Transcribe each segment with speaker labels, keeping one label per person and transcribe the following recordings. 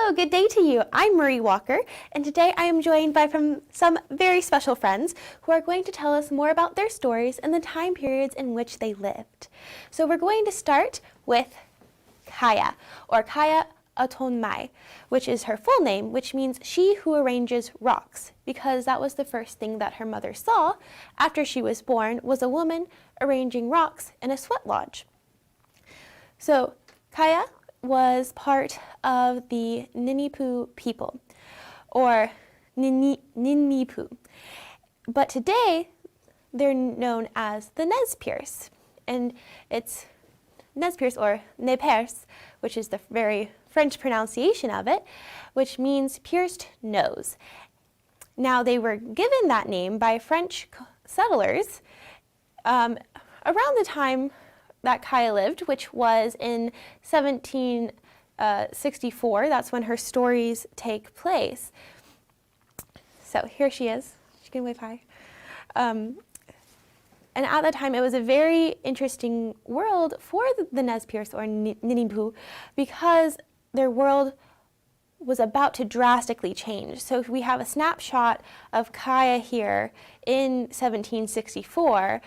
Speaker 1: Hello, good day to you. I'm Marie Walker, and today I am joined by some very special friends who are going to tell us more about their stories and the time periods in which they lived. So we're going to start with Kaya, or Kaya Atonmai, which is her full name, which means she who arranges rocks, because that was the first thing that her mother saw after she was born, was a woman arranging rocks in a sweat lodge. So Kaya was part of the Ninipu people, or Ninnipu. But today, they're known as the Nez Perce, and it's Nez Perce or Nez Perce, which is the very French pronunciation of it, which means pierced nose. Now, they were given that name by French settlers around the time that Kaya lived, which was in 1764. That's when her stories take place. So here she is. She can wave hi. And at the time, it was a very interesting world for the Nez Perce or Ninipu, because their world was about to drastically change. So if we have a snapshot of Kaya here in 1764,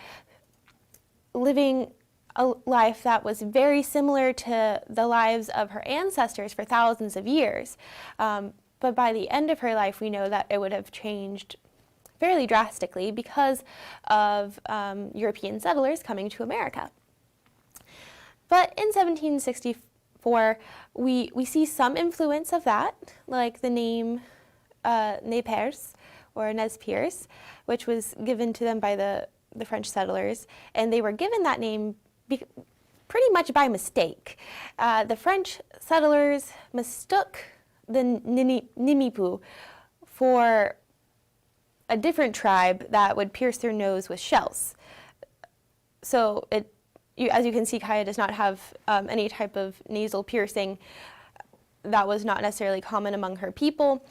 Speaker 1: living a life that was very similar to the lives of her ancestors for thousands of years. But by the end of her life, we know that it would have changed fairly drastically because of European settlers coming to America. But in 1764, we see some influence of that, like the name Nez Perce or Nez Perce, which was given to them by the French settlers, and they were given that name pretty much by mistake. The French settlers mistook the Ninipu for a different tribe that would pierce their nose with shells. So as you can see, Kaya does not have any type of nasal piercing. That was not necessarily common among her people.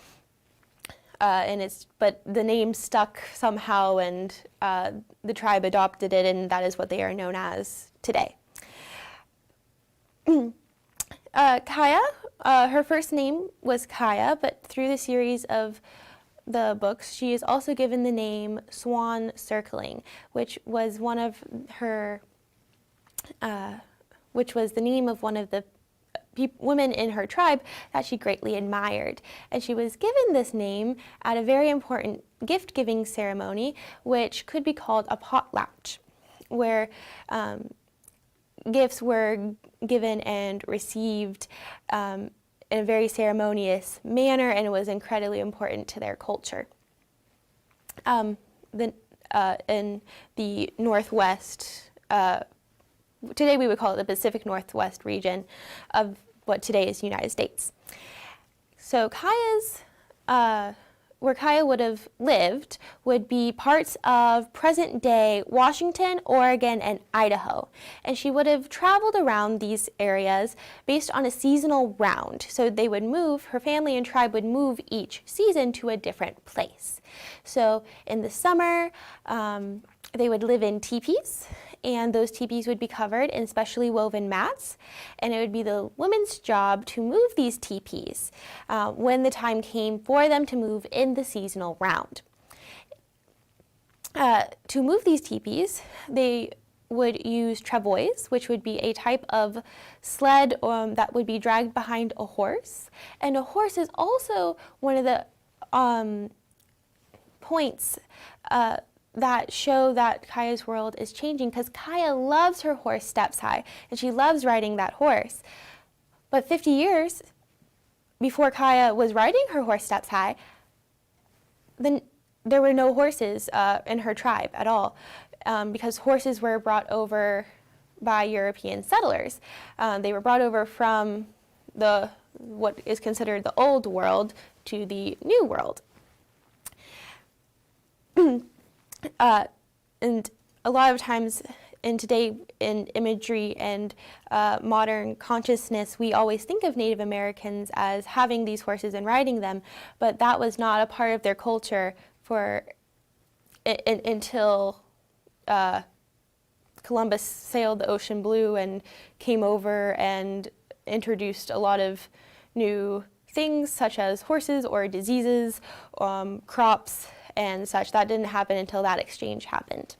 Speaker 1: But the name stuck somehow, and the tribe adopted it, and that is what they are known as today. Kaya, her first name was Kaya, but through the series of the books, she is also given the name Swan Circling, which was which was the name of one of the women in her tribe that she greatly admired. And she was given this name at a very important gift-giving ceremony, which could be called a potlatch, where gifts were given and received in a very ceremonious manner, and it was incredibly important to their culture. In the Northwest, today we would call it the Pacific Northwest region of what today is the United States. So where Kaya would have lived would be parts of present-day Washington, Oregon, and Idaho. And she would have traveled around these areas based on a seasonal round. So they would move, her family and tribe would move each season to a different place. So in the summer, they would live in teepees, and those teepees would be covered in specially woven mats, and it would be the women's job to move these teepees when the time came for them to move in the seasonal round. To move these teepees, they would use travois, which would be a type of sled that would be dragged behind a horse, and a horse is also one of the points that show that Kaya's world is changing, because Kaya loves her horse Steps High, and she loves riding that horse. But 50 years before Kaya was riding her horse Steps High, then there were no horses in her tribe at all, because horses were brought over by European settlers. They were brought over from what is considered the old world to the new world. And a lot of times today in imagery and modern consciousness, we always think of Native Americans as having these horses and riding them, but that was not a part of their culture until Columbus sailed the ocean blue and came over and introduced a lot of new things such as horses or diseases, crops, and such. That didn't happen until that exchange happened.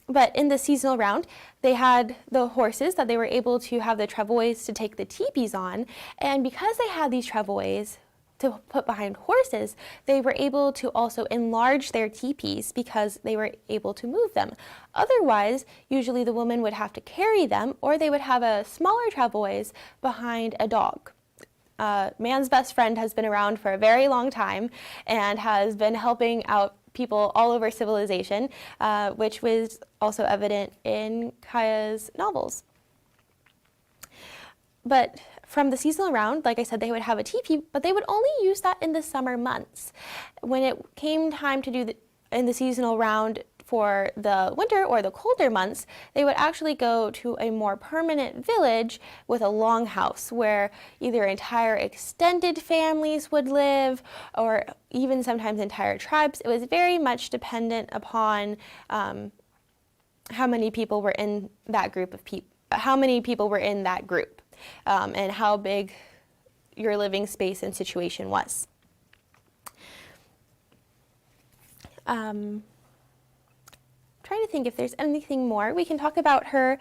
Speaker 1: But in the seasonal round, they had the horses that they were able to have the travois to take the teepees on, and because they had these travois to put behind horses, they were able to also enlarge their teepees because they were able to move them. Otherwise, usually the woman would have to carry them, or they would have a smaller travois behind a dog. Man's best friend has been around for a very long time and has been helping out people all over civilization, which was also evident in Kaya's novels. But from the seasonal round, like I said, they would have a teepee, but they would only use that in the summer months. When it came time to do in the seasonal round for the winter or the colder months, they would actually go to a more permanent village with a longhouse where either entire extended families would live or even sometimes entire tribes. It was very much dependent upon how many people were in that group of people, and how big your living space and situation was. Trying to think if there's anything more. We can talk about her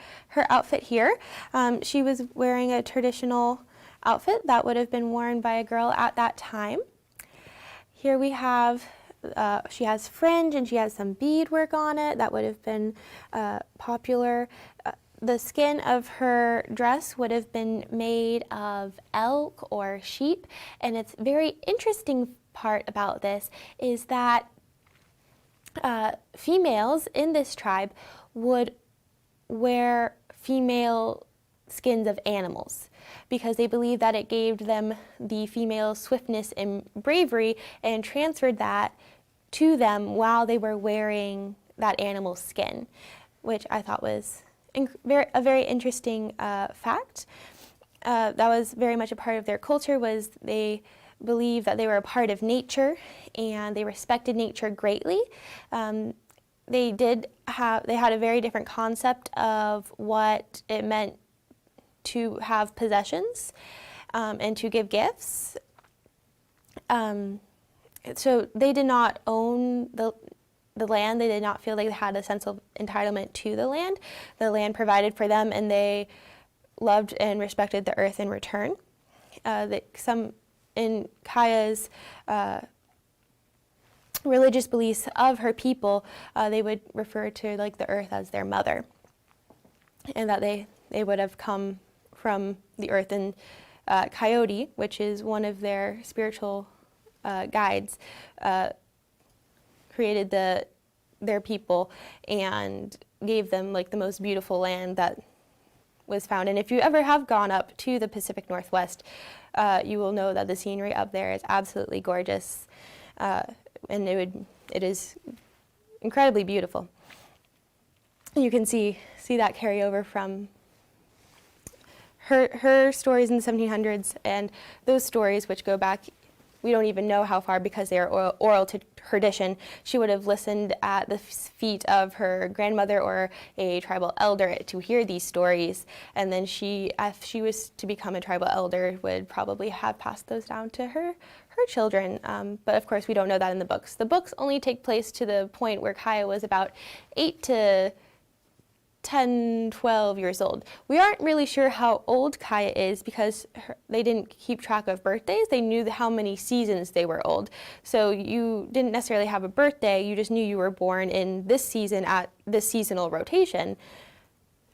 Speaker 1: outfit here. She was wearing a traditional outfit that would have been worn by a girl at that time. Here we have, she has fringe and she has some beadwork on it that would have been popular. The skin of her dress would have been made of elk or sheep, and it's very interesting part about this is that females in this tribe would wear female skins of animals because they believed that it gave them the female swiftness and bravery and transferred that to them while they were wearing that animal skin, which I thought was a very interesting fact. That was very much a part of their culture, was they believed that they were a part of nature and they respected nature greatly. They had a very different concept of what it meant to have possessions and to give gifts. So they did not own the land. They did not feel they had a sense of entitlement to the land. The land provided for them, and they loved and respected the earth in return. In Kaya's religious beliefs of her people, they would refer to like the earth as their mother, and that they would have come from the earth. And Coyote, which is one of their spiritual guides, created their people and gave them like the most beautiful land that was found. And if you ever have gone up to the Pacific Northwest, you will know that the scenery up there is absolutely gorgeous, and it is incredibly beautiful. You can see that carry over from her stories in the 1700s, and those stories which go back, we don't even know how far because they are oral tradition. She would have listened at the feet of her grandmother or a tribal elder to hear these stories, and then she, if she was to become a tribal elder, would probably have passed those down to her children. But of course, we don't know that in the books. The books only take place to the point where Kaya was about 8 to 10, 12 years old. We aren't really sure how old Kaya is because they didn't keep track of birthdays. They knew how many seasons they were old. So you didn't necessarily have a birthday, you just knew you were born in this season at this seasonal rotation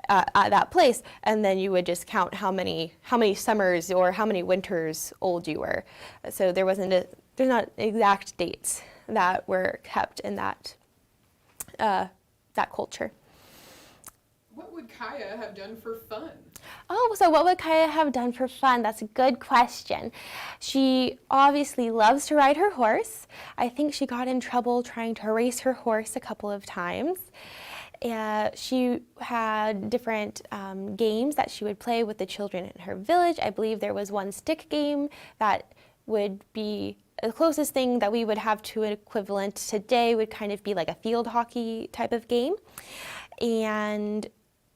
Speaker 1: at that place, and then you would just count how many summers or how many winters old you were. So there's not exact dates that were kept in that culture.
Speaker 2: What would Kaya have done for fun?
Speaker 1: Oh, so what would Kaya have done for fun? That's a good question. She obviously loves to ride her horse. I think she got in trouble trying to race her horse a couple of times. She had different games that she would play with the children in her village. I believe there was one stick game that would be the closest thing that we would have to an equivalent today would kind of be like a field hockey type of game. And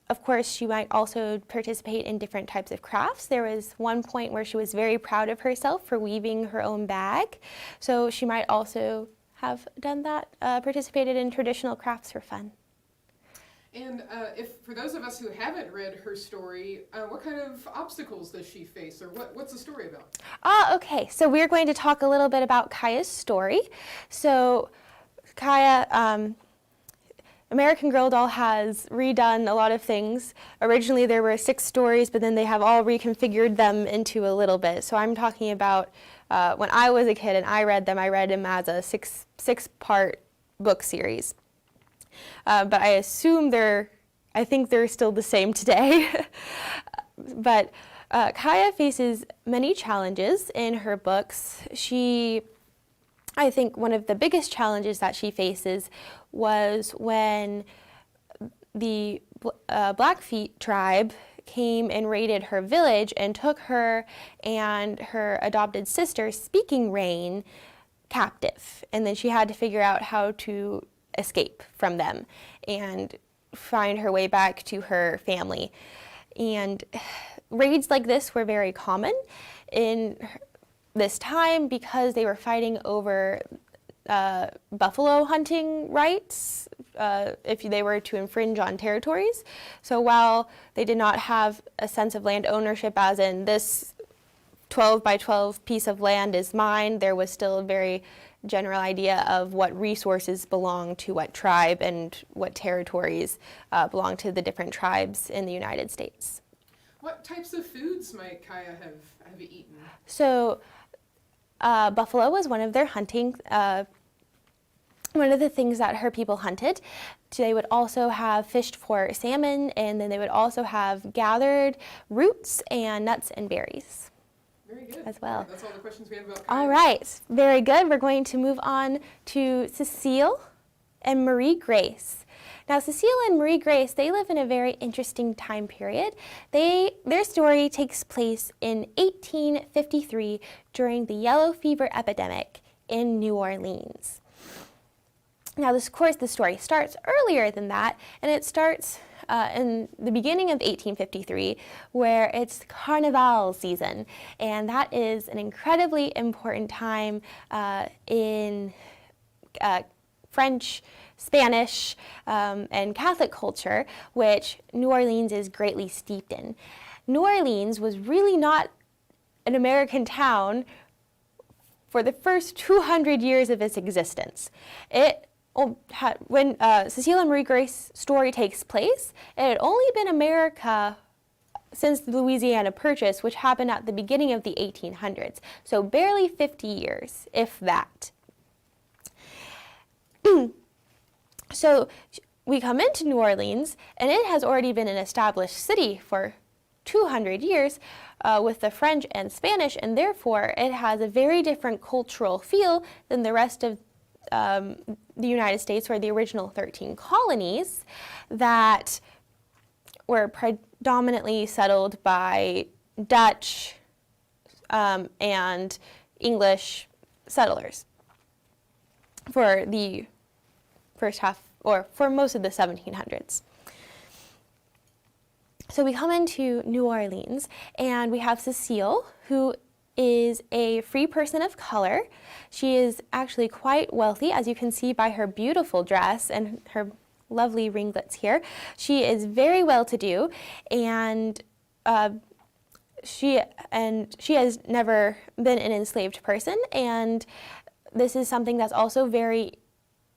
Speaker 1: of course, she might also participate in different types of crafts. There was one point where she was very proud of herself for weaving her own bag. So she might also have done that, participated in traditional crafts for fun.
Speaker 2: And if for those of us who haven't read her story, what kind of obstacles does she face, or what's the story about?
Speaker 1: Okay, so we're going to talk a little bit about Kaya's story. So Kaya, American Girl Doll has redone a lot of things. Originally there were 6 stories, but then they have all reconfigured them into a little bit. So I'm talking about when I was a kid and I read them as a six-part book series. But I assume I think they're still the same today. But Kaya faces many challenges in her books. I think one of the biggest challenges that she faces was when the Blackfeet tribe came and raided her village and took her and her adopted sister, Speaking Rain, captive. And then she had to figure out how to escape from them and find her way back to her family. And raids like this were very common in this time because they were fighting over buffalo hunting rights if they were to infringe on territories. So while they did not have a sense of land ownership as in this 12 by 12 piece of land is mine, there was still a very general idea of what resources belong to what tribe and what territories belong to the different tribes in the United States.
Speaker 2: What types of foods might Kaya have eaten?
Speaker 1: So buffalo was one of their hunting, one of the things that her people hunted. They would also have fished for salmon, and then they would also have gathered roots and nuts and berries.
Speaker 2: Very good.
Speaker 1: As well.
Speaker 2: That's all the questions we have about Kaya.
Speaker 1: All right, very good. We're going to move on to Cecile and Marie Grace. Now, Cecile and Marie Grace, they live in a very interesting time period. Their story takes place in 1853 during the yellow fever epidemic in New Orleans. Now, of course, the story starts earlier than that, and it starts in the beginning of 1853, where it's Carnival season, and that is an incredibly important time in French, Spanish, and Catholic culture, which New Orleans is greatly steeped in. New Orleans was really not an American town for the first 200 years of its existence. When Cecile and Marie Grace's story takes place, it had only been America since the Louisiana Purchase, which happened at the beginning of the 1800s, so barely 50 years, if that. So we come into New Orleans, and it has already been an established city for 200 years with the French and Spanish, and therefore it has a very different cultural feel than the rest of the United States, or the original 13 colonies that were predominantly settled by Dutch and English settlers for the first half, or for most of the 1700s. So we come into New Orleans, and we have Cecile, who is a free person of color. She is actually quite wealthy, as you can see by her beautiful dress and her lovely ringlets here. She is very well-to-do, and she has never been an enslaved person, and this is something that's also very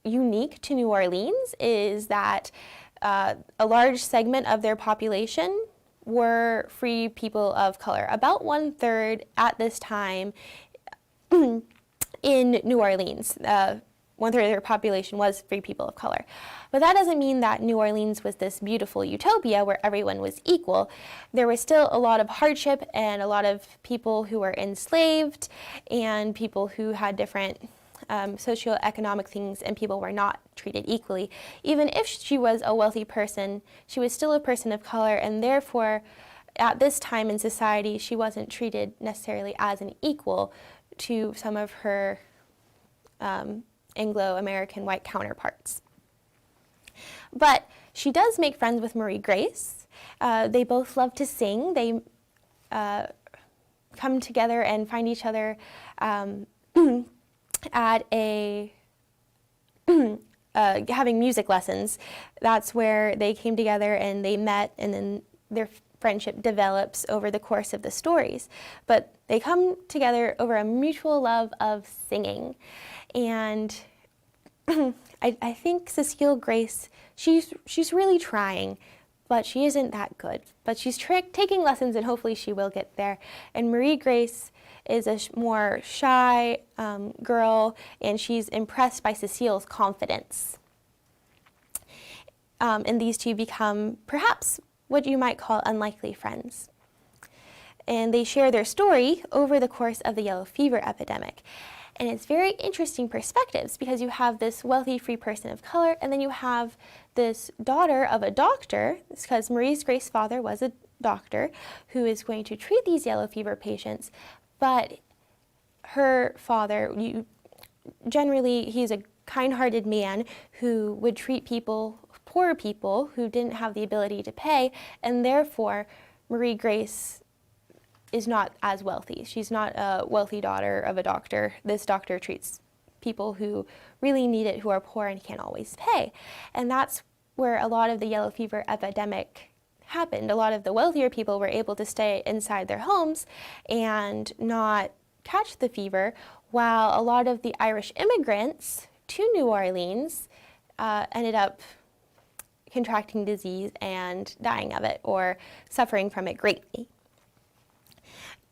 Speaker 1: unique to New Orleans, is that a large segment of their population were free people of color. About 1/3 at this time in New Orleans. 1/3 of their population was free people of color. But that doesn't mean that New Orleans was this beautiful utopia where everyone was equal. There was still a lot of hardship and a lot of people who were enslaved and people who had different socioeconomic things, and people were not treated equally. Even if she was a wealthy person, she was still a person of color, and therefore at this time in society she wasn't treated necessarily as an equal to some of her Anglo-American white counterparts. But she does make friends with Marie Grace. They both love to sing. They come together and find each other at a having music lessons. That's where they came together and they met, and then their friendship develops over the course of the stories. But they come together over a mutual love of singing. And I think Cecile Grace, she's really trying, but she isn't that good. But she's taking lessons, and hopefully she will get there. And Marie Grace is a more shy girl, and she's impressed by Cecile's confidence. And these two become perhaps what you might call unlikely friends. And they share their story over the course of the yellow fever epidemic. And it's very interesting perspectives, because you have this wealthy free person of color, and then you have this daughter of a doctor, because Marie Grace's father was a doctor, who is going to treat these yellow fever patients. But her father, generally, he's a kind-hearted man who would treat people, poor people, who didn't have the ability to pay, and therefore Marie Grace is not as wealthy. She's not a wealthy daughter of a doctor. This doctor treats people who really need it, who are poor and can't always pay. And that's where a lot of the yellow fever epidemic happened. A lot of the wealthier people were able to stay inside their homes and not catch the fever, while a lot of the Irish immigrants to New Orleans ended up contracting disease and dying of it, or suffering from it greatly.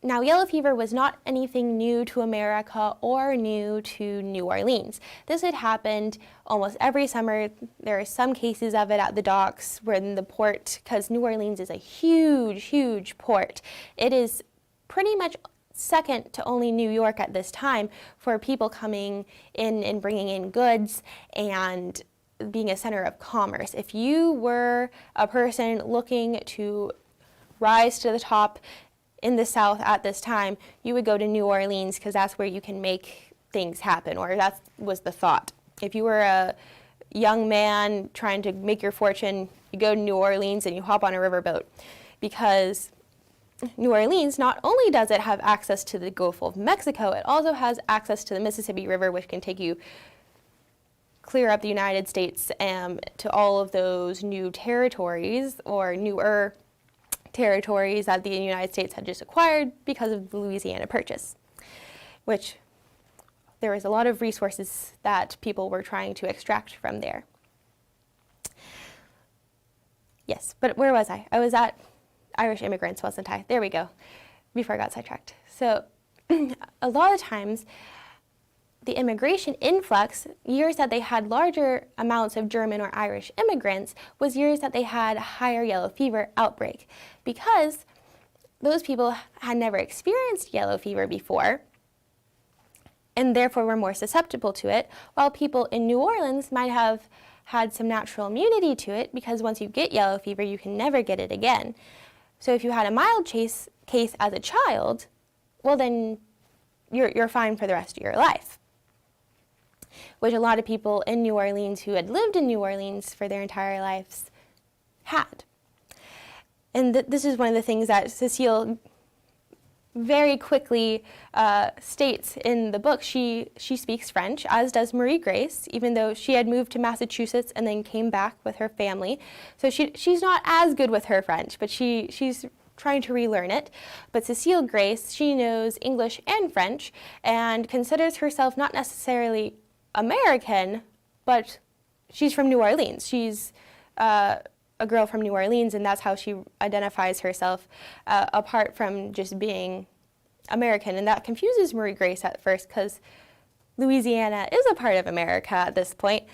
Speaker 1: Now, yellow fever was not anything new to America or new to New Orleans. This had happened almost every summer. There are some cases of it at the docks, where in the port, because New Orleans is a huge, huge port. It is pretty much second to only New York at this time for people coming in and bringing in goods and being a center of commerce. If you were a person looking to rise to the top in the South at this time, you would go to New Orleans, because that's where you can make things happen, or that was the thought. If you were a young man trying to make your fortune, you go to New Orleans and you hop on a riverboat, because New Orleans, not only does it have access to the Gulf of Mexico, it also has access to the Mississippi River, which can take you clear up the United States to all of those new territories, or newer territories that the United States had just acquired because of the Louisiana Purchase, which there was a lot of resources that people were trying to extract from there. Yes, but where was I? I was at Irish immigrants, wasn't I? There we go, before I got sidetracked. So a lot of times, the immigration influx, years that they had larger amounts of German or Irish immigrants, was years that they had a higher yellow fever outbreak, because those people had never experienced yellow fever before, and therefore were more susceptible to it, while people in New Orleans might have had some natural immunity to it, because once you get yellow fever, you can never get it again. So if you had a mild case as a child, well then you're fine for the rest of your life, which a lot of people in New Orleans who had lived in New Orleans for their entire lives had. And this is one of the things that Cecile very quickly states in the book. She speaks French, as does Marie Grace, even though she had moved to Massachusetts and then came back with her family. So she's not as good with her French, but she's trying to relearn it. But Cecile Grace, she knows English and French, and considers herself not necessarily American, but she's from New Orleans. She's a girl from New Orleans, and that's how she identifies herself, apart from just being American. And that confuses Marie Grace at first, because Louisiana is a part of America at this point,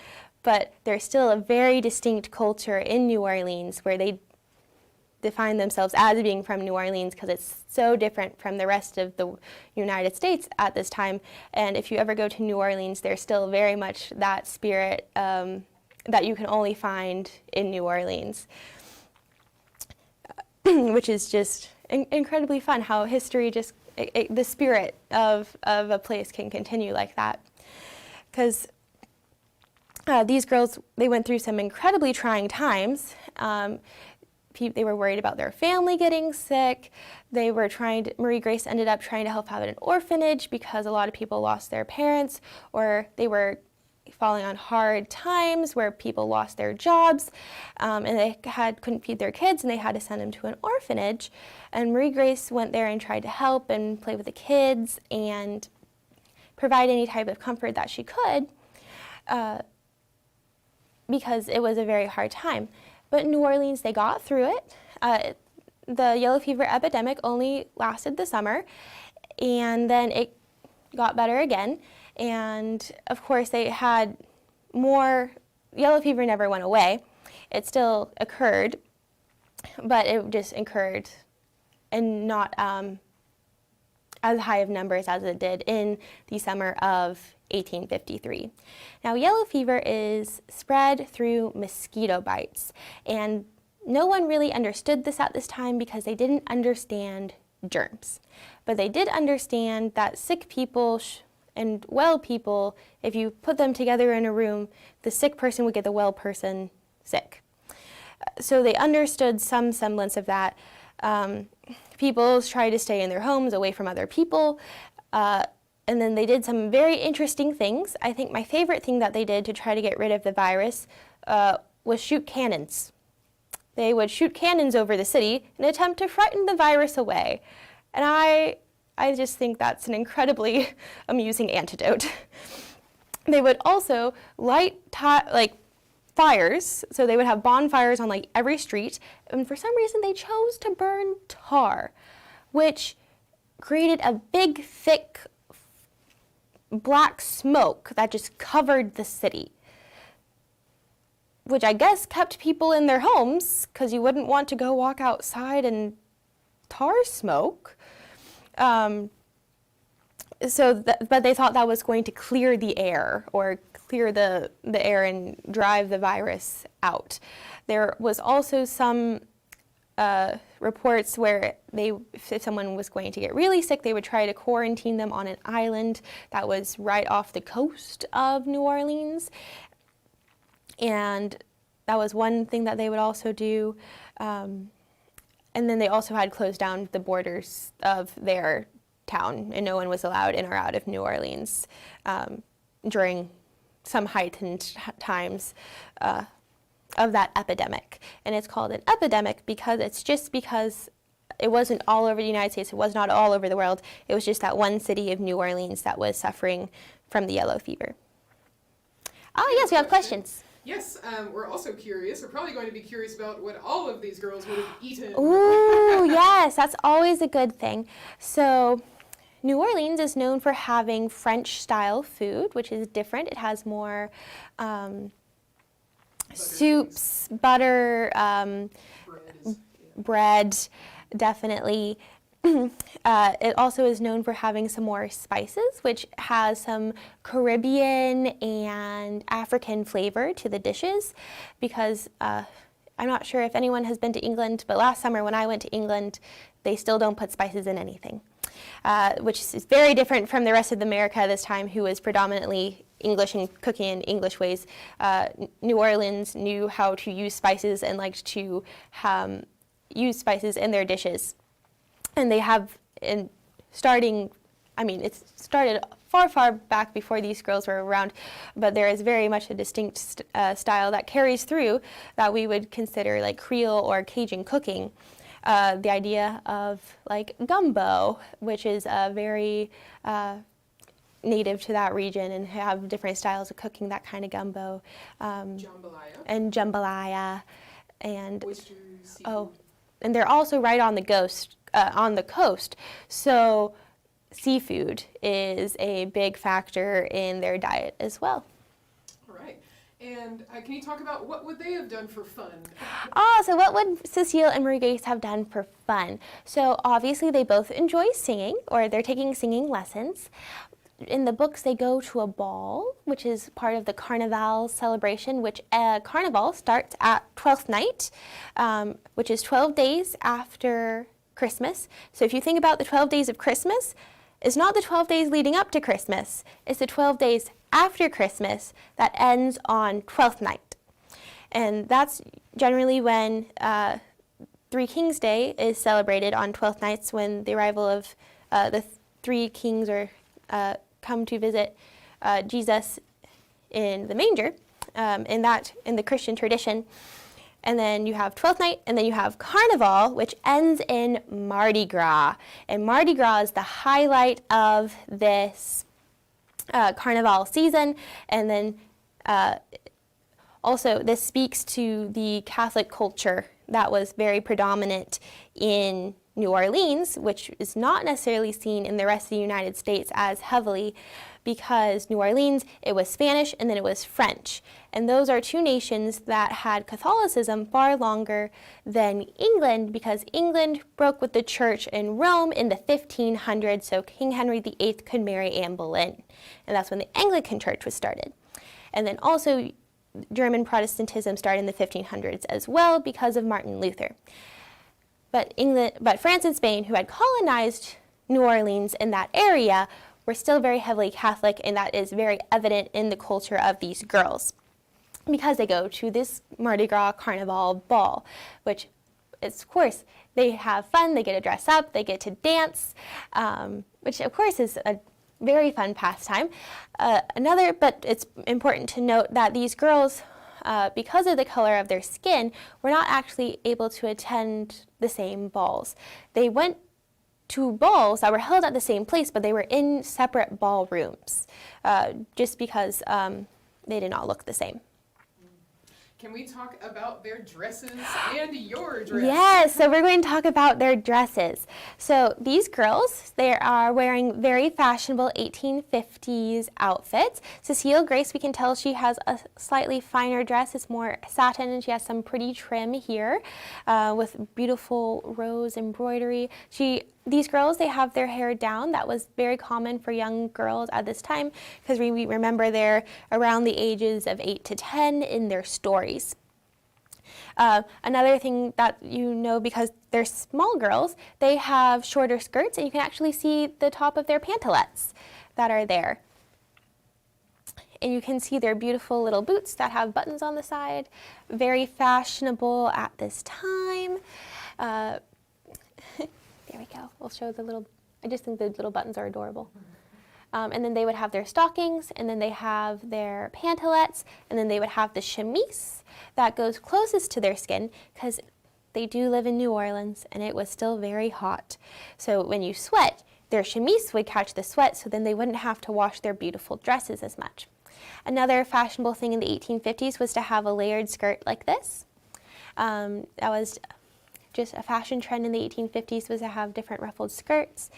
Speaker 1: but there's still a very distinct culture in New Orleans where they define themselves as being from New Orleans, because it's so different from the rest of the United States at this time. And if you ever go to New Orleans, there's still very much that spirit that you can only find in New Orleans, which is just incredibly fun, how history just, the spirit of a place can continue like that. Because these girls, they went through some incredibly trying times. They were worried about their family getting sick. Marie Grace ended up trying to help out an orphanage because a lot of people lost their parents, or they were falling on hard times where people lost their jobs, and they couldn't feed their kids, and they had to send them to an orphanage. And Marie Grace went there and tried to help and play with the kids and provide any type of comfort that she could, because it was a very hard time. But in New Orleans, they got through it. The yellow fever epidemic only lasted the summer, and then it got better again. And of course, they had more. Yellow fever never went away. It still occurred, but it just occurred and not as high of numbers as it did in the summer of 1853. Now, yellow fever is spread through mosquito bites, and no one really understood this at this time because they didn't understand germs. But they did understand that sick people and well people, if you put them together in a room, the sick person would get the well person sick. So they understood some semblance of that. People tried to stay in their homes away from other people. And then they did some very interesting things. I think my favorite thing that they did to try to get rid of the virus was shoot cannons. They would shoot cannons over the city in an attempt to frighten the virus away. And I just think that's an incredibly amusing antidote. They would also light fires, so they would have bonfires on every street, and for some reason they chose to burn tar, which created a big, thick, black smoke that just covered the city, which I guess kept people in their homes because you wouldn't want to go walk outside and tar smoke. But they thought that was going to clear the air or clear the air and drive the virus out. There was also some reports where if someone was going to get really sick, they would try to quarantine them on an island that was right off the coast of New Orleans. And that was one thing that they would also do. And then they also had closed down the borders of their town, and no one was allowed in or out of New Orleans during some heightened times of that epidemic. And it's called an epidemic because it wasn't all over the United States, it was not all over the world, it was just that one city of New Orleans that was suffering from the yellow fever. Oh yes, we have questions.
Speaker 2: Yes, we're also curious. We're probably going to be curious about what all of these girls would have eaten.
Speaker 1: Ooh, yes, that's always a good thing. So, New Orleans is known for having French-style food, which is different. It has more soups, butter, bread, definitely. It also is known for having some more spices, which has some Caribbean and African flavor to the dishes, because I'm not sure if anyone has been to England, but last summer when I went to England, they still don't put spices in anything, which is very different from the rest of America this time, who is predominantly English and cooking in English ways. New Orleans knew how to use spices and liked to use spices in their dishes. And they have, it started far, far back before these girls were around, but there is very much a distinct style that carries through that we would consider like Creole or Cajun cooking. The idea of like gumbo, which is very native to that region, and have different styles of cooking that kind of gumbo.
Speaker 2: Jambalaya.
Speaker 1: And jambalaya. And
Speaker 2: oysters, seafood.
Speaker 1: And they're also right on the coast, so seafood is a big factor in their diet as well.
Speaker 2: All right. And can you talk about what would they have done for fun?
Speaker 1: So what would Cecile and Marie Grace have done for fun? So obviously they both enjoy singing, or they're taking singing lessons. In the books, they go to a ball, which is part of the Carnival celebration, which Carnival starts at Twelfth Night, which is 12 days after Christmas. So if you think about the 12 days of Christmas, is not the 12 days leading up to Christmas. It's the 12 days after Christmas that ends on Twelfth Night. And that's generally when Three Kings Day is celebrated on Twelfth Nights, when the arrival of the three kings come to visit Jesus in the manger, in the Christian tradition. And then you have Twelfth Night, and then you have Carnival, which ends in Mardi Gras. And Mardi Gras is the highlight of this Carnival season. And then also this speaks to the Catholic culture that was very predominant in New Orleans, which is not necessarily seen in the rest of the United States as heavily, because New Orleans, it was Spanish and then it was French. And those are two nations that had Catholicism far longer than England, because England broke with the church in Rome in the 1500s, so King Henry VIII could marry Anne Boleyn. And that's when the Anglican Church was started. And then also German Protestantism started in the 1500s as well because of Martin Luther. But France and Spain, who had colonized New Orleans in that area, were still very heavily Catholic, and that is very evident in the culture of these girls, because they go to this Mardi Gras Carnival ball, which is, of course, they have fun, they get to dress up, they get to dance, which of course is a very fun pastime. But it's important to note that these girls, because of the color of their skin, were not actually able to attend the same balls. They went to balls that were held at the same place, but they were in separate ballrooms, just because they did not look the same.
Speaker 2: Can we talk about their dresses and your dress?
Speaker 1: Yes, so we're going to talk about their dresses. So these girls, they are wearing very fashionable 1850s outfits. Cecile Grace, we can tell she has a slightly finer dress. It's more satin, and she has some pretty trim here with beautiful rose embroidery. These girls, they have their hair down. That was very common for young girls at this time, because we remember they're around the ages of 8 to 10 in their stories. Another thing that you know, because they're small girls, they have shorter skirts, and you can actually see the top of their pantalettes that are there. And you can see their beautiful little boots that have buttons on the side. Very fashionable at this time. There we go. We'll show the little, I just think the little buttons are adorable. And then they would have their stockings, and then they have their pantalettes, and then they would have the chemise that goes closest to their skin, because they do live in New Orleans, and it was still very hot. So when you sweat, their chemise would catch the sweat, so then they wouldn't have to wash their beautiful dresses as much. Another fashionable thing in the 1850s was to have a layered skirt like this. That was just a fashion trend in the 1850s, was to have different ruffled skirts.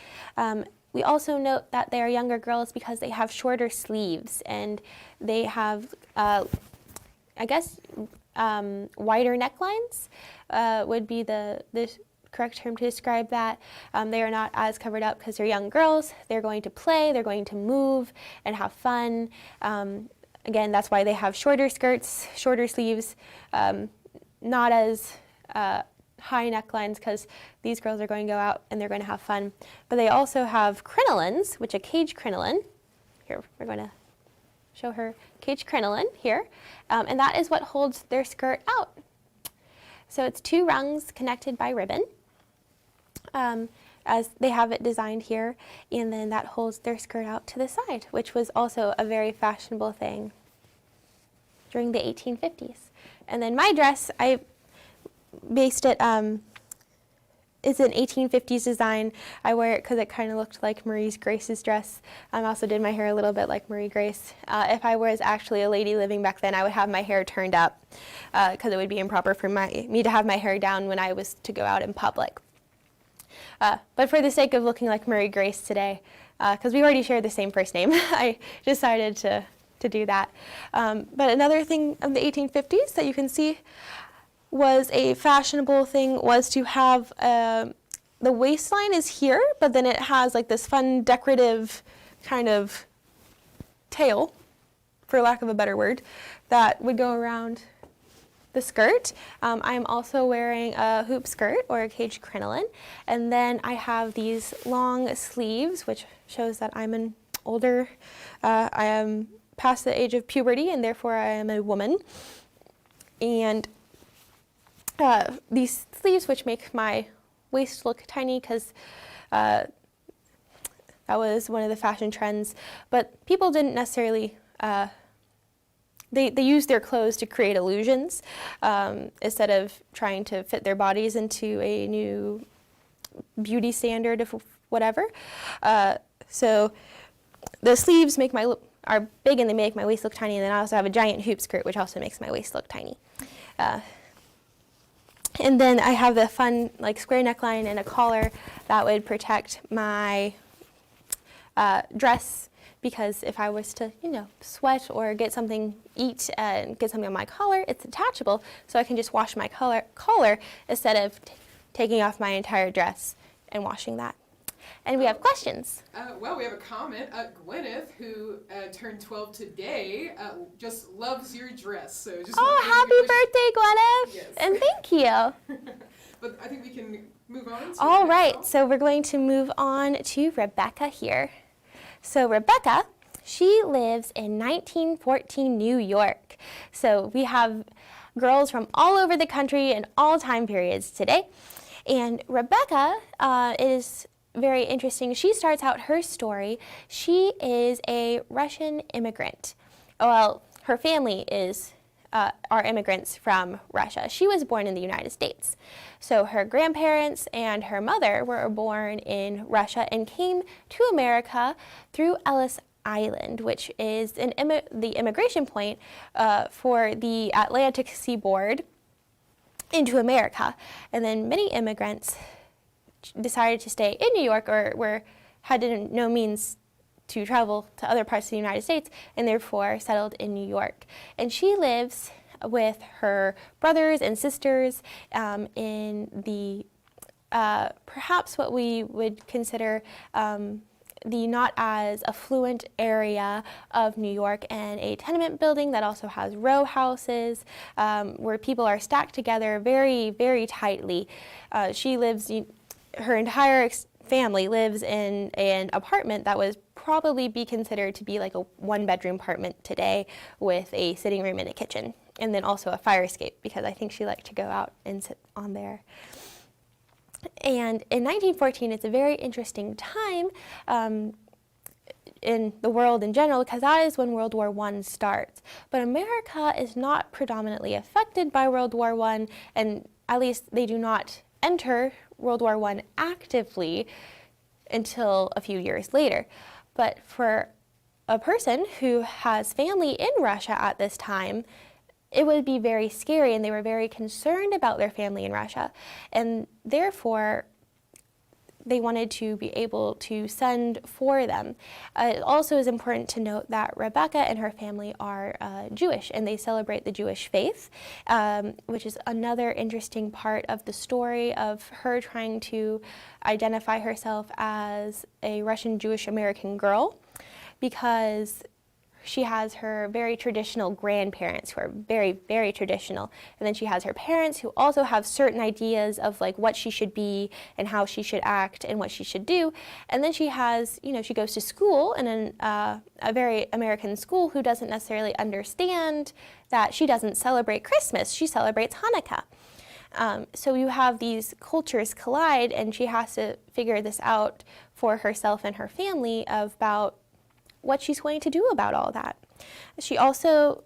Speaker 1: We also note that they are younger girls because they have shorter sleeves, and they have, wider necklines would be the correct term to describe that. They are not as covered up because they're young girls. They're going to play, they're going to move and have fun. Again, that's why they have shorter skirts, shorter sleeves, not as high necklines, because these girls are going to go out and they're going to have fun. But they also have crinolines, which a cage crinoline, here we're going to show her cage crinoline here, and that is what holds their skirt out. So it's 2 rungs connected by ribbon, as they have it designed here, and then that holds their skirt out to the side, which was also a very fashionable thing during the 1850s. And then my dress, I based it, it's an 1850s design. I wear it because it kind of looked like Marie Grace's dress. I also did my hair a little bit like Marie Grace. If I was actually a lady living back then, I would have my hair turned up because it would be improper for me to have my hair down when I was to go out in public. But for the sake of looking like Marie Grace today, because we already share the same first name, I decided to do that. But another thing of the 1850s that you can see was a fashionable thing was to have the waistline is here, but then it has like this fun decorative kind of tail, for lack of a better word, that would go around the skirt. I'm also wearing a hoop skirt or a cage crinoline. And then I have these long sleeves, which shows that I'm an older, I am past the age of puberty, and therefore I am a woman. And these sleeves, which make my waist look tiny, because that was one of the fashion trends, but people didn't necessarily, they used their clothes to create illusions instead of trying to fit their bodies into a new beauty standard of whatever. So the sleeves are big and they make my waist look tiny, and then I also have a giant hoop skirt, which also makes my waist look tiny. And then I have the fun square neckline and a collar that would protect my dress, because if I was to, sweat or get something, eat and get something on my collar, it's attachable, so I can just wash my collar instead of taking off my entire dress and washing that. And we have questions.
Speaker 2: Well, we have a comment. Gwyneth, who turned 12 today, just loves your dress. So just
Speaker 1: happy birthday, Gwyneth!
Speaker 2: Yes.
Speaker 1: And thank you.
Speaker 2: But I think we can move on.
Speaker 1: All right, so we're going to move on to Rebecca here. So Rebecca, she lives in 1914 New York. So we have girls from all over the country and all time periods today. And Rebecca is very interesting. She starts out her story. She is a Russian immigrant. Well, her family are immigrants from Russia. She was born in the United States. So her grandparents and her mother were born in Russia and came to America through Ellis Island, which is the immigration point for the Atlantic seaboard into America. And then many immigrants decided to stay in New York or had no means to travel to other parts of the United States, and therefore settled in New York. And she lives with her brothers and sisters in the perhaps what we would consider the not as affluent area of New York, and a tenement building that also has row houses where people are stacked together very, very tightly. Her entire family lives in an apartment that would probably be considered to be like a one-bedroom apartment today, with a sitting room and a kitchen, and then also a fire escape, because I think she liked to go out and sit on there. And in 1914, it's a very interesting time in the world in general, because that is when World War I starts. But America is not predominantly affected by World War I, and at least they do not enter World War I actively until a few years later. But for a person who has family in Russia at this time, it would be very scary, and they were very concerned about their family in Russia. And therefore, they wanted to be able to send for them. It also is important to note that Rebecca and her family are Jewish, and they celebrate the Jewish faith, which is another interesting part of the story of her trying to identify herself as a Russian Jewish American girl, because she has her very traditional grandparents who are very, very traditional. And then she has her parents who also have certain ideas of what she should be and how she should act and what she should do. And then she has, she goes to school in a very American school who doesn't necessarily understand that she doesn't celebrate Christmas. She celebrates Hanukkah. So you have these cultures collide, and she has to figure this out for herself and her family about what she's going to do about all that. She also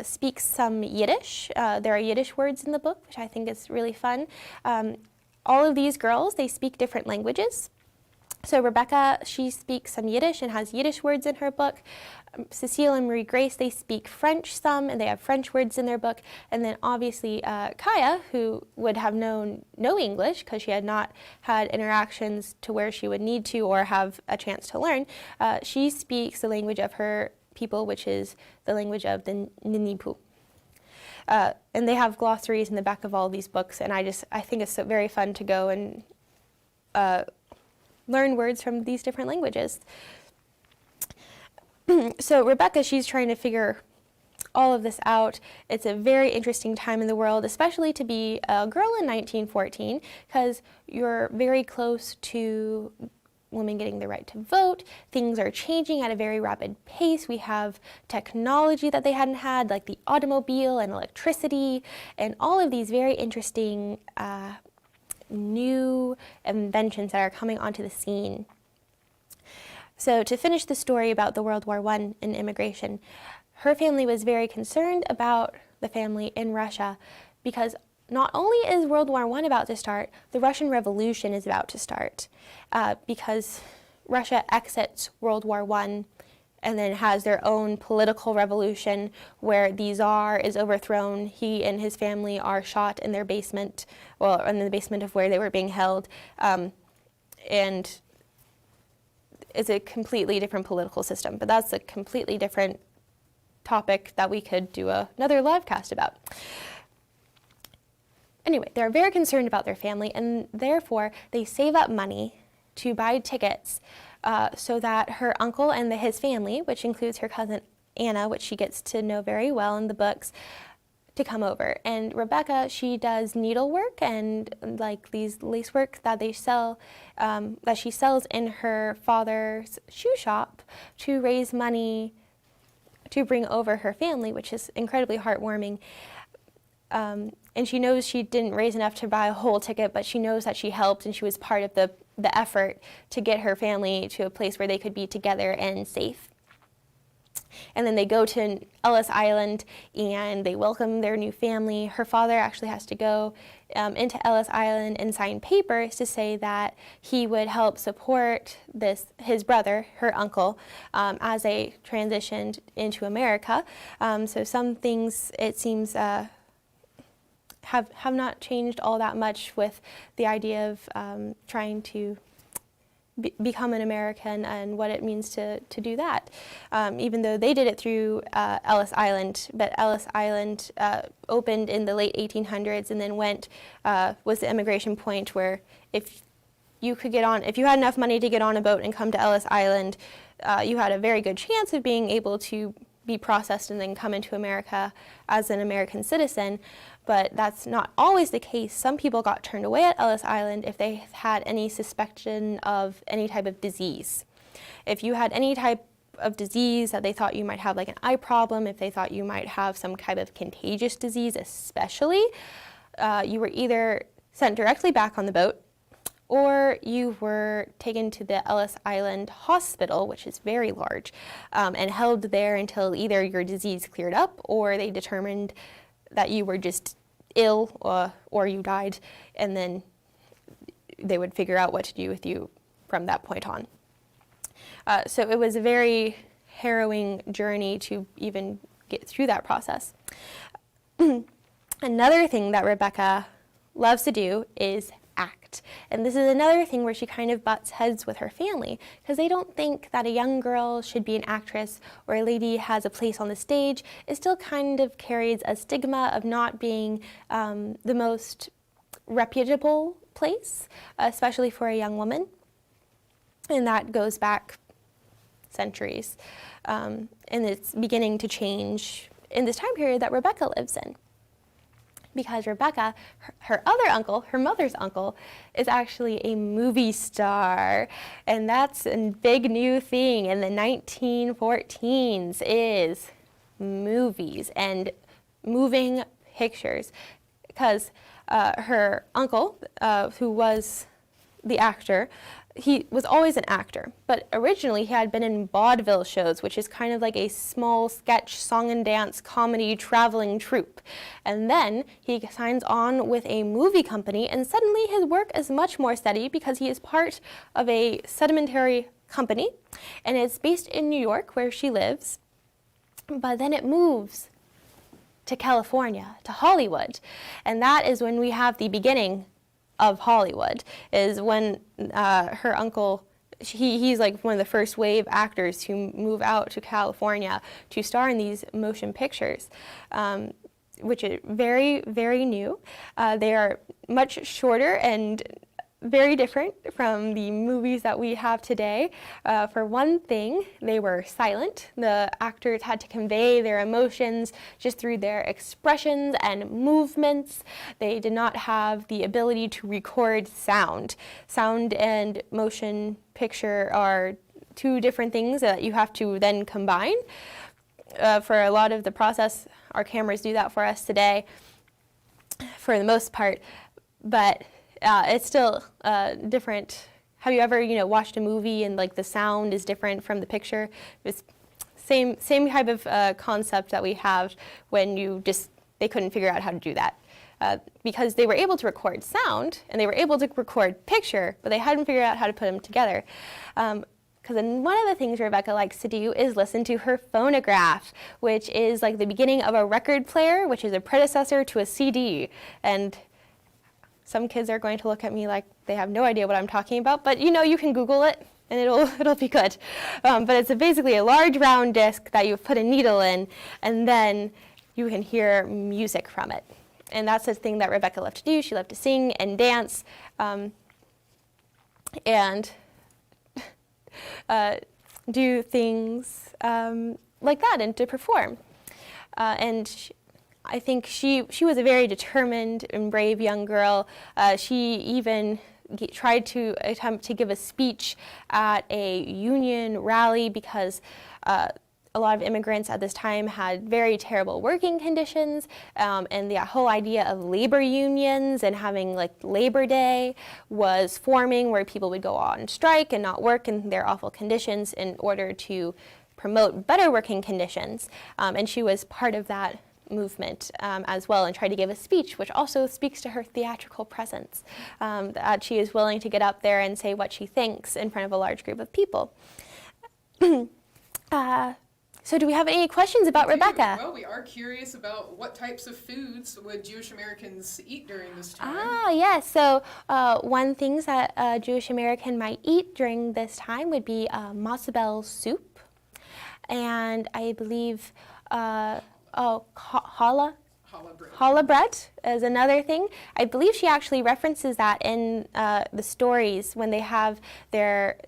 Speaker 1: speaks some Yiddish. There are Yiddish words in the book, which I think is really fun. All of these girls, they speak different languages. So Rebecca, she speaks some Yiddish and has Yiddish words in her book. Cecile and Marie Grace, they speak French some, and they have French words in their book. And then obviously Kaya, who would have known no English because she had not had interactions to where she would need to or have a chance to learn, she speaks the language of her people, which is the language of the Ninipu. And they have glossaries in the back of all these books, and I think it's so very fun to go and learn words from these different languages. So Rebecca, she's trying to figure all of this out. It's a very interesting time in the world, especially to be a girl in 1914, because you're very close to women getting the right to vote. Things are changing at a very rapid pace. We have technology that they hadn't had, like the automobile and electricity, and all of these very interesting new inventions that are coming onto the scene. So to finish the story about the World War I and immigration, her family was very concerned about the family in Russia because not only is World War I about to start, the Russian Revolution is about to start because Russia exits World War I and then has their own political revolution where the Tsar is overthrown. He and his family are shot in their basement, well, in the basement of where they were being held, and it's a completely different political system. But that's a completely different topic that we could do another live cast about. Anyway, they're very concerned about their family, and therefore they save up money to buy tickets so that her uncle and his family, which includes her cousin Anna, which she gets to know very well in the books, to come over. And Rebecca, she does needlework and like these lacework that they sell, that she sells in her father's shoe shop to raise money to bring over her family, which is incredibly heartwarming. And she knows she didn't raise enough to buy a whole ticket, but she knows that she helped and she was part of the effort to get her family to a place where they could be together and safe. And then they go to Ellis Island and they welcome their new family. Her father actually has to go into Ellis Island and sign papers to say that he would help support his brother, her uncle, as they transitioned into America. So some things, it seems, have not changed all that much with the idea of trying to become an American and what it means to do that. Even though they did it through Ellis Island, but Ellis Island opened in the late 1800s and then was the immigration point where if you had enough money to get on a boat and come to Ellis Island, you had a very good chance of being able to be processed and then come into America as an American citizen. But that's not always the case. Some people got turned away at Ellis Island if they had any suspicion of any type of disease. If you had any type of disease that they thought you might have, like an eye problem, if they thought you might have some kind of contagious disease especially, you were either sent directly back on the boat or you were taken to the Ellis Island Hospital, which is very large, and held there until either your disease cleared up or they determined that you were just ill or you died, and then they would figure out what to do with you from that point on. So it was a very harrowing journey to even get through that process. Another thing that Rebecca loves to do is act. And this is another thing where she kind of butts heads with her family because they don't think that a young girl should be an actress or a lady has a place on the stage. It still kind of carries a stigma of not being the most reputable place, especially for a young woman. And that goes back centuries. And it's beginning to change in this time period that Rebecca lives in. Because Rebecca, her other uncle, her mother's uncle, is actually a movie star. And that's a big new thing in the 1914s is movies and moving pictures. Because her uncle, who was the actor, he was always an actor, but originally he had been in vaudeville shows, which is kind of like a small sketch, song and dance, comedy, traveling troupe. And then he signs on with a movie company, and suddenly his work is much more steady because he is part of a sedimentary company, and it's based in New York, where she lives, but then it moves to California, to Hollywood, and that is when we have the beginning of Hollywood, is when her uncle, he's like one of the first wave actors to move out to California to star in these motion pictures, which are very, very new. They are much shorter and very different from the movies that we have today. For one thing, they were silent. The actors had to convey their emotions just through their expressions and movements. They did not have the ability to record sound. Sound and motion picture are two different things that you have to then combine. For a lot of the process, our cameras do that for us today, for the most part, but it's still different. Have you ever, watched a movie and like the sound is different from the picture? It's same type of concept that we have when they couldn't figure out how to do that. Because they were able to record sound and they were able to record picture, but they hadn't figured out how to put them together. Because one of the things Rebecca likes to do is listen to her phonograph, which is like the beginning of a record player, which is a predecessor to a CD. And some kids are going to look at me like they have no idea what I'm talking about, but you can Google it and it'll be good. But it's basically a large round disc that you put a needle in, and then you can hear music from it. And that's the thing that Rebecca loved to do. She loved to sing and dance, and do things like that and to perform. I think she was a very determined and brave young girl. She even tried to attempt to give a speech at a union rally because a lot of immigrants at this time had very terrible working conditions, and the whole idea of labor unions and having like Labor Day was forming, where people would go on strike and not work in their awful conditions in order to promote better working conditions. And she was part of that movement as well, and tried to give a speech, which also speaks to her theatrical presence, that she is willing to get up there and say what she thinks in front of a large group of people. So do we have any questions about Rebecca?
Speaker 2: Well, we are curious about what types of foods would Jewish Americans eat during this time.
Speaker 1: Yes. So one things that a Jewish American might eat during this time would be matzo ball soup, and I believe challah bread is another thing. I believe she actually references that in the stories when they have their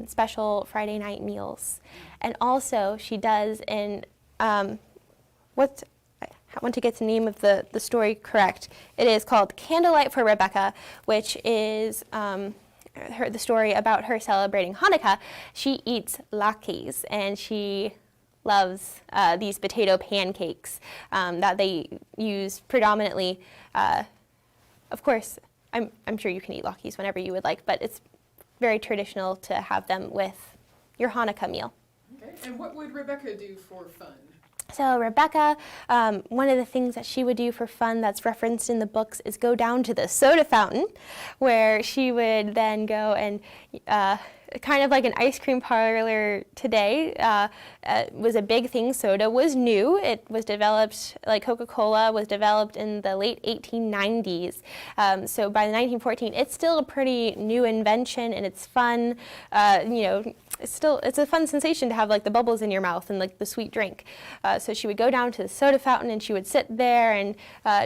Speaker 1: special Friday night meals. And also she does in, I want to get the name of the story correct. It is called Candlelight for Rebecca, which is the story about her celebrating Hanukkah. She eats latkes, and she loves these potato pancakes that they use predominantly. Of course, I'm sure you can eat latkes whenever you would like, but it's very traditional to have them with your Hanukkah meal.
Speaker 2: Okay, and what would Rebecca do for fun?
Speaker 1: So Rebecca, one of the things that she would do for fun that's referenced in the books is go down to the soda fountain, where she would then go and kind of like an ice cream parlor today, was a big thing. Soda was new. It was developed, like Coca-Cola was developed in the late 1890s. So by the 1914, it's still a pretty new invention, and it's fun. It's a fun sensation to have like the bubbles in your mouth and like the sweet drink. So she would go down to the soda fountain, and she would sit there and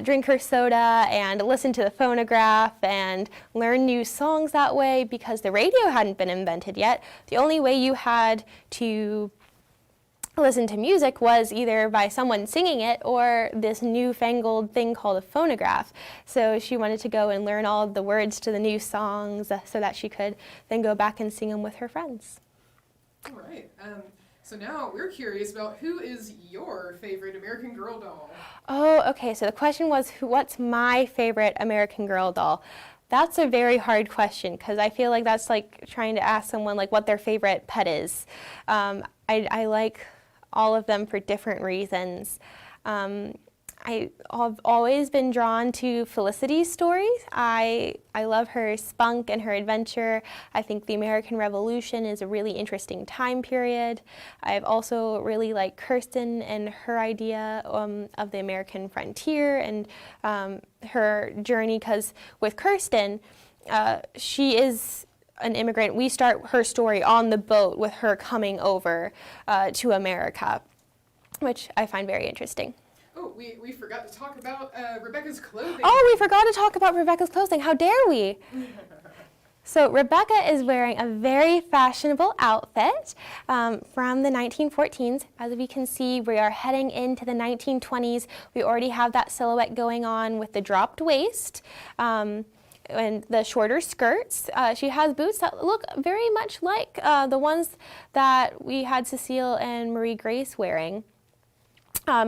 Speaker 1: drink her soda and listen to the phonograph and learn new songs that way, because the radio hadn't been invented yet. The only way you had to listen to music was either by someone singing it or this newfangled thing called a phonograph. So she wanted to go and learn all of the words to the new songs so that she could then go back and sing them with her friends.
Speaker 2: All right. So now we're curious about who is your favorite American Girl doll?
Speaker 1: Oh, okay. So the question was, what's my favorite American Girl doll? That's a very hard question, because I feel like that's like trying to ask someone like what their favorite pet is. I like all of them for different reasons. I've always been drawn to Felicity's stories. I love her spunk and her adventure. I think the American Revolution is a really interesting time period. I've also really liked Kirsten and her idea of the American frontier and her journey, because with Kirsten, she is an immigrant. We start her story on the boat with her coming over to America, which I find very interesting.
Speaker 2: Oh, we forgot to talk about Rebecca's clothing.
Speaker 1: Oh, we forgot to talk about Rebecca's clothing. How dare we? So Rebecca is wearing a very fashionable outfit from the 1914s. As we can see, we are heading into the 1920s. We already have that silhouette going on with the dropped waist and the shorter skirts. She has boots that look very much like the ones that we had Cecile and Marie Grace wearing.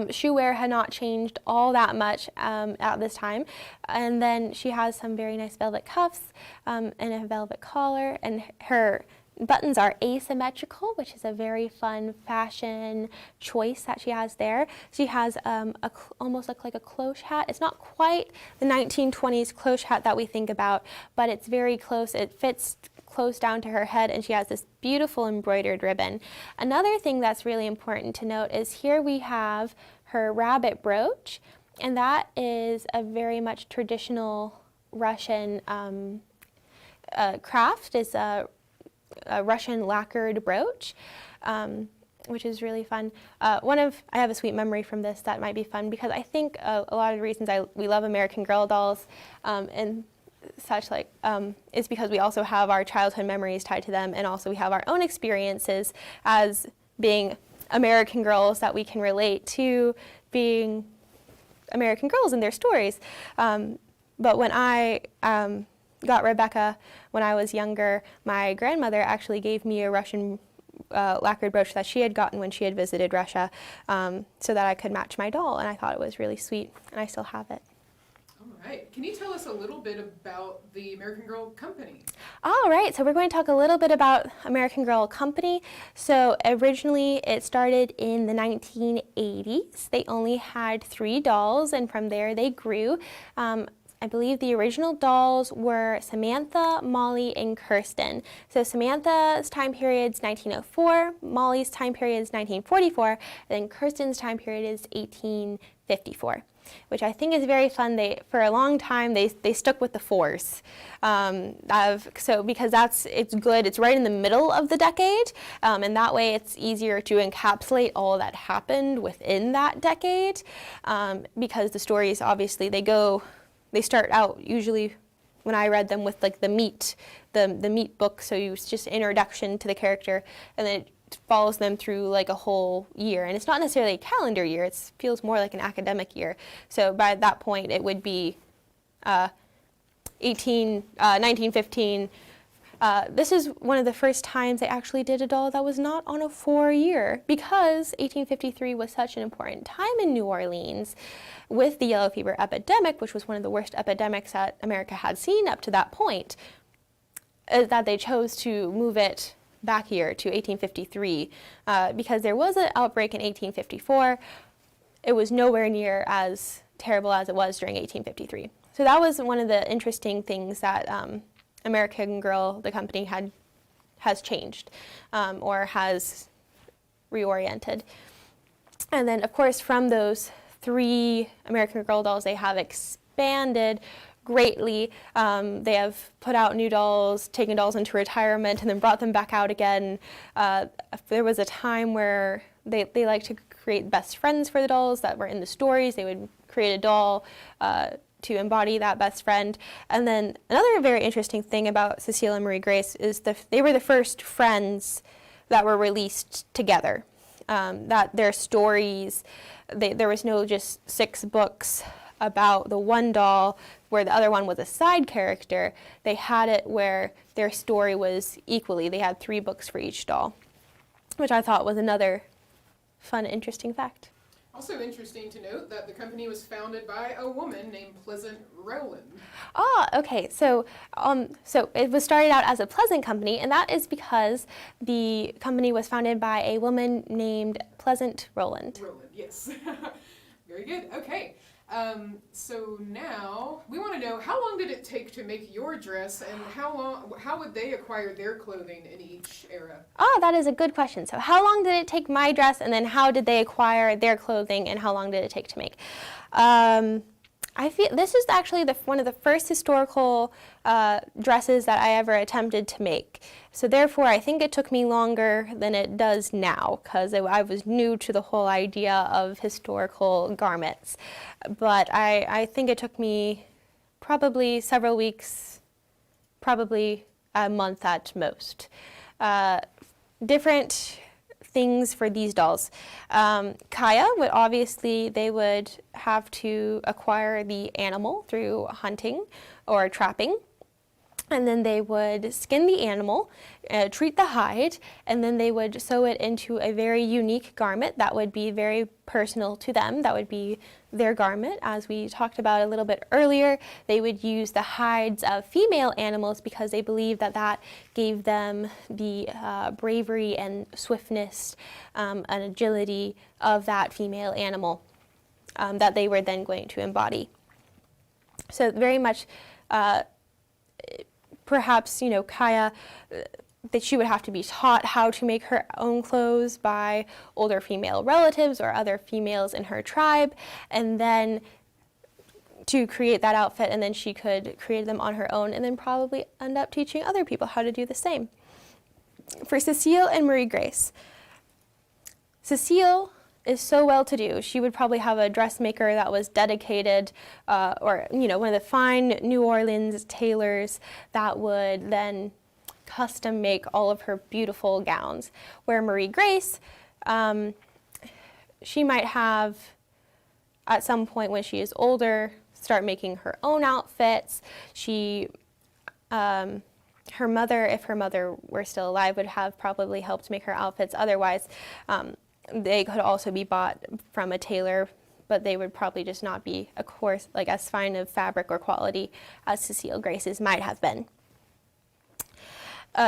Speaker 1: Shoe wear had not changed all that much at this time. And then she has some very nice velvet cuffs and a velvet collar, and her buttons are asymmetrical, which is a very fun fashion choice that she has there. She has almost like a cloche hat. It's not quite the 1920s cloche hat that we think about, but it's very close. It fits close down to her head, and she has this beautiful embroidered ribbon. Another thing that's really important to note is here we have her rabbit brooch, and that is a very much traditional Russian craft. It's a Russian lacquered brooch, which is really fun. I have a sweet memory from this that might be fun, because I think a lot of the reasons we love American Girl dolls and such is because we also have our childhood memories tied to them, and also we have our own experiences as being American girls that we can relate to being American girls and their stories. But when I got Rebecca when I was younger, my grandmother actually gave me a Russian lacquered brooch that she had gotten when she had visited Russia, so that I could match my doll, and I thought it was really sweet, and I still have it.
Speaker 2: All right. Can you tell us a little bit about the American Girl Company?
Speaker 1: All right, so we're going to talk a little bit about American Girl Company. So originally it started in the 1980s. They only had 3 dolls, and from there they grew. I believe the original dolls were Samantha, Molly, and Kirsten. So Samantha's time period is 1904, Molly's time period is 1944, and then Kirsten's time period is 1854. Which I think is very fun. For a long time, they stuck with the 4s. Because it's good. It's right in the middle of the decade, and that way it's easier to encapsulate all that happened within that decade, because the stories, obviously, they start out usually when I read them with like the meat book, so it's just introduction to the character, and then it follows them through like a whole year. And it's not necessarily a calendar year, it feels more like an academic year. So by that point it would be 1915. This is one of the first times they actually did a doll that was not on a 4-year, because 1853 was such an important time in New Orleans with the yellow fever epidemic, which was one of the worst epidemics that America had seen up to that point, that they chose to move it back here to 1853, because there was an outbreak in 1854. It was nowhere near as terrible as it was during 1853. So that was one of the interesting things that American Girl, the company, has changed or has reoriented. And then, of course, from those 3 American Girl dolls, they have expanded greatly. They have put out new dolls, taken dolls into retirement, and then brought them back out again. There was a time where they liked to create best friends for the dolls that were in the stories. They would create a doll to embody that best friend. And then another very interesting thing about Cecile and Marie Grace is they were the first friends that were released together. That their stories, there was no just 6 books about the one doll where the other one was a side character. They had it where their story was equally. They had 3 books for each doll, which I thought was another fun, interesting fact.
Speaker 2: Also interesting to note that the company was founded by a woman named Pleasant Rowland.
Speaker 1: Ah, okay. So it was started out as a Pleasant company, and that is because the company was founded by a woman named Pleasant Rowland.
Speaker 2: Rowland, yes. Very good. Okay. So now we want to know, how long did it take to make your dress, and how would they acquire their clothing in each era?
Speaker 1: Oh, that is a good question. So how long did it take my dress, and then how did they acquire their clothing, and how long did it take to make? I feel this is actually one of the first historical dresses that I ever attempted to make. So therefore, I think it took me longer than it does now, because I was new to the whole idea of historical garments. But I think it took me probably several weeks, probably a month at most. Different things for these dolls. Kaya would obviously, they would have to acquire the animal through hunting or trapping. And then they would skin the animal, treat the hide, and then they would sew it into a very unique garment that would be very personal to them. That would be their garment. As we talked about a little bit earlier, they would use the hides of female animals because they believed that that gave them the bravery and swiftness and agility of that female animal that they were then going to embody. So very much perhaps, Kaya, that she would have to be taught how to make her own clothes by older female relatives or other females in her tribe, and then to create that outfit, and then she could create them on her own, and then probably end up teaching other people how to do the same. For Cecile and Marie Grace, Cecile is so well-to-do. She would probably have a dressmaker that was dedicated, or one of the fine New Orleans tailors that would then custom make all of her beautiful gowns. Where Marie Grace, she might have, at some point when she is older, start making her own outfits. Her mother, if her mother were still alive, would have probably helped make her outfits. Otherwise, they could also be bought from a tailor, but they would probably just not be, of course, like as fine of fabric or quality as Cecile Grace's might have been.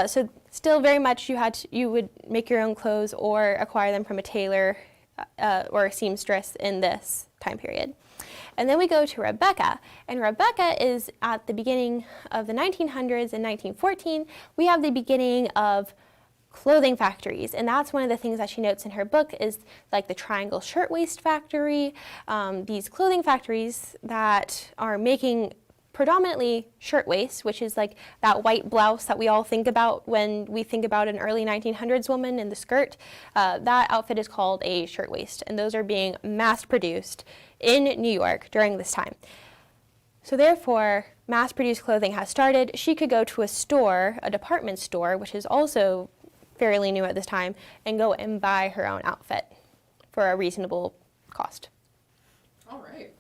Speaker 1: So still very much you would make your own clothes or acquire them from a tailor or a seamstress in this time period. And then we go to Rebecca, and Rebecca is at the beginning of the 1900s. In 1914, we have the beginning of clothing factories, and that's one of the things that she notes in her book is like the Triangle Shirtwaist Factory, these clothing factories that are making predominantly shirtwaist, which is like that white blouse that we all think about when we think about an early 1900s woman in the skirt. That outfit is called a shirtwaist, and those are being mass-produced in New York during this time. So therefore, mass-produced clothing has started. She could go to a store, a department store, which is also fairly new at this time, and go and buy her own outfit for a reasonable cost.
Speaker 2: All right,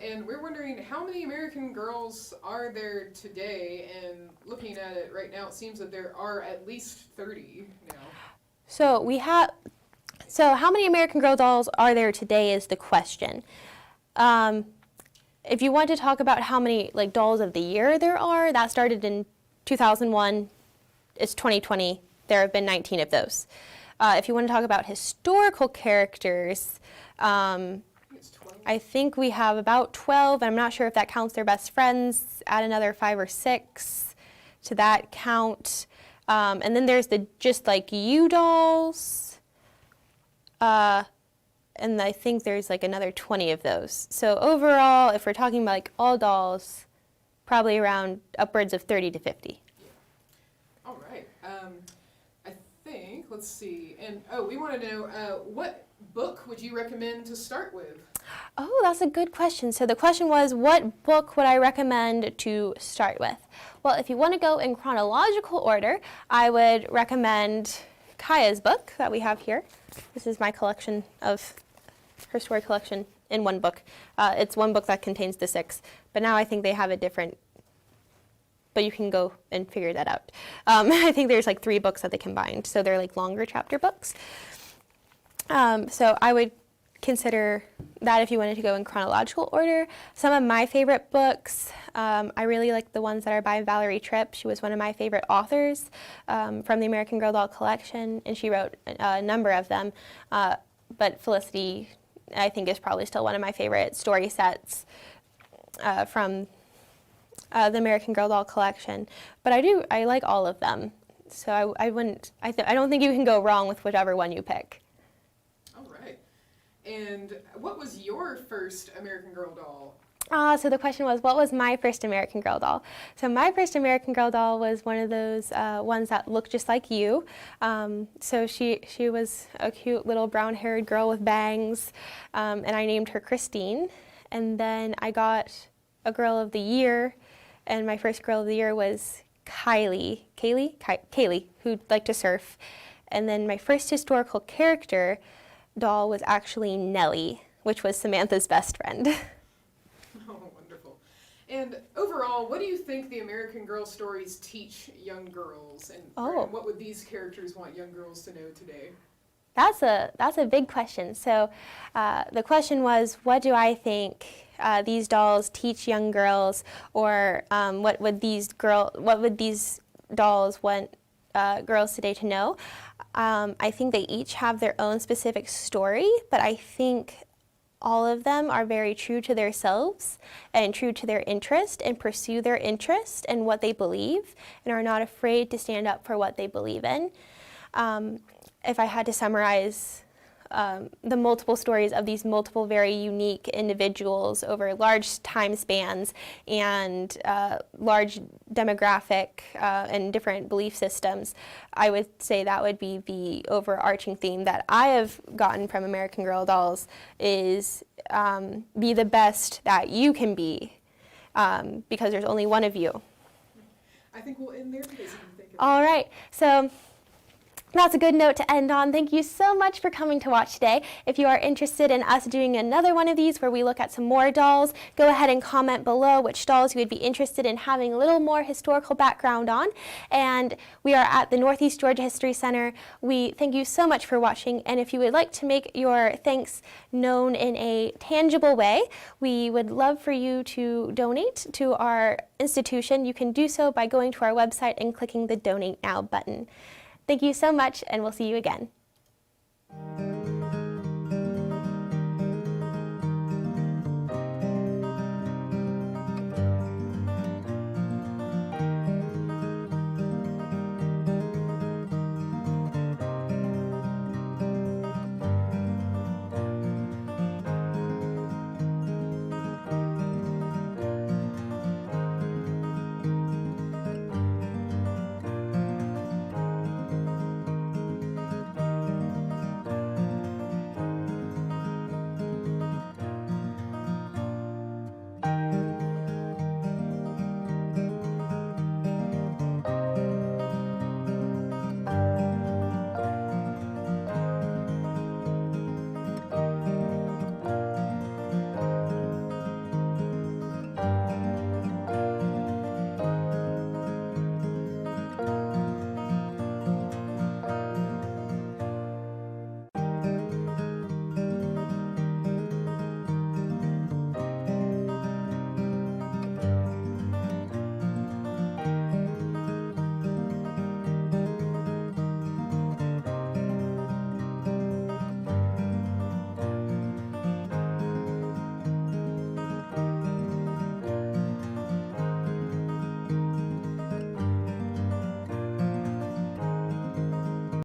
Speaker 2: and we're wondering how many American girls are there today? And looking at it right now, it seems that there are at least 30 now.
Speaker 1: So how many American Girl dolls are there today is the question. If you want to talk about how many dolls of the year there are, that started in 2001. It's 2020. There have been 19 of those. If you want to talk about historical characters, I think we have about 12. I'm not sure if that counts their best friends. Add another 5 or 6 to that count. And then there's the Just Like You dolls. And I think there's another 20 of those. So overall, if we're talking about all dolls, probably around upwards of 30 to 50.
Speaker 2: All right. I think, let's see. And we want to know what book would you recommend to start with?
Speaker 1: Oh, that's a good question. So the question was, what book would I recommend to start with? Well, if you want to go in chronological order, I would recommend Kaya's book that we have here. This is my collection of her story collection in one book. It's one book that contains the 6, but now I think they have a different, but you can go and figure that out. I think there's 3 books that they combined, so they're longer chapter books. So I would consider that if you wanted to go in chronological order. Some of my favorite books, I really like the ones that are by Valerie Tripp. She was one of my favorite authors from the American Girl doll collection, and she wrote a number of them. But Felicity, I think, is probably still one of my favorite story sets from the American Girl doll collection. But I like all of them. So I don't think you can go wrong with whichever one you pick.
Speaker 2: And what was your first American Girl doll?
Speaker 1: So the question was, what was my first American Girl doll? So my first American Girl doll was one of those ones that looked just like you. So she was a cute little brown-haired girl with bangs, and I named her Christine. And then I got a Girl of the Year, and my first Girl of the Year was Kaylee, who liked to surf. And then my first historical character doll was actually Nellie, which was Samantha's best friend.
Speaker 2: Oh, wonderful. And overall, what do you think the American Girl stories teach young girls? And what would these characters want young girls to know today?
Speaker 1: That's a big question. So the question was, what do I think these dolls teach young girls, or what would these dolls want girls today to know? I think they each have their own specific story, but I think all of them are very true to themselves and true to their interest and pursue their interest and what they believe and are not afraid to stand up for what they believe in. If I had to summarize the multiple stories of these multiple very unique individuals over large time spans and large demographic and different belief systems, I would say that would be the overarching theme that I have gotten from American Girl dolls is be the best that you can be, because there's only one of you.
Speaker 2: I think we'll end there because you can think of it.
Speaker 1: All right, so that's a good note to end on. Thank you so much for coming to watch today. If you are interested in us doing another one of these where we look at some more dolls, go ahead and comment below which dolls you would be interested in having a little more historical background on. And we are at the Northeast Georgia History Center. We thank you so much for watching, and if you would like to make your thanks known in a tangible way, we would love for you to donate to our institution. You can do so by going to our website and clicking the Donate Now button. Thank you so much, and we'll see you again.